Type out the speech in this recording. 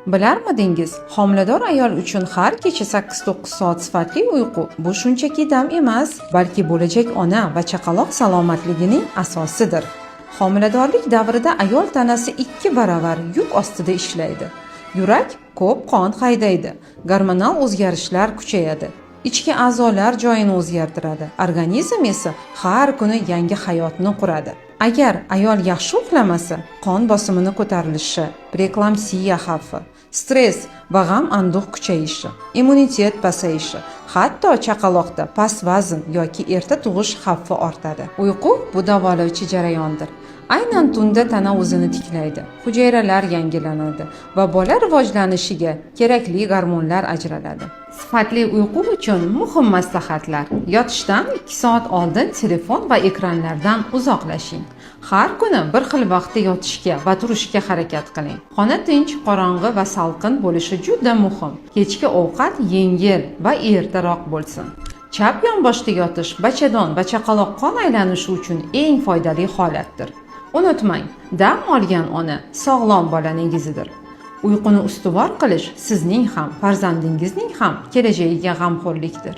Bilarmidingiz, homilador ayol uchun har kecha 8-9 soat sifatli uyqu bu shunchaki dam emas, balki bo'lajak ona va chaqaloq salomatligining asosidir. Homiladorlik davrida ayol tanasi 2 baravar yuk ostida ishlaydi. Yurak ko'p qon haydaydi, gormonal o'zgarishlar kuchayadi. Ichki a'zolar joyini o'zgartiradi. Organizm esa har kuni yangi hayotni quradi. Agar ayol yaxshi uxlamasa, qon bosimini ko'tarilishi, preeklamsiya xavfi, stress va g'am-anduh kuchayishi, immunitet pasayishi, hatto chaqaloqda past vazn yoki erta tug'ish xavfi ortadi. Uyqu bu davolovchi jarayondir. Aynan tunda tana o'zini tiklaydi, hujayralar yangilanadi va bola rivojlanishiga kerakli gormonlar ajraladi. Sifatli uyqu uchun muhim maslahatlar. Yotishdan 2 soat oldin telefon va ekranlardan uzoqlashing. Har kuni bir xil vaqtda yotishga va turishga harakat qiling. Xona tinch, qorong'i va salqin bo'lishi juda muhim. Kechki ovqat yengil va ertaroq bo'lsin. Chap yonboshda yotish bachadon va chaqaloq qon aylanishi uchun eng foydali holatdir. Unutmang, dam olgan ona sog'lom bolaning izidir. Uyquni ustuvor qilish sizning ham, farzandingizning ham kelajagiga g'amxo'rlikdir.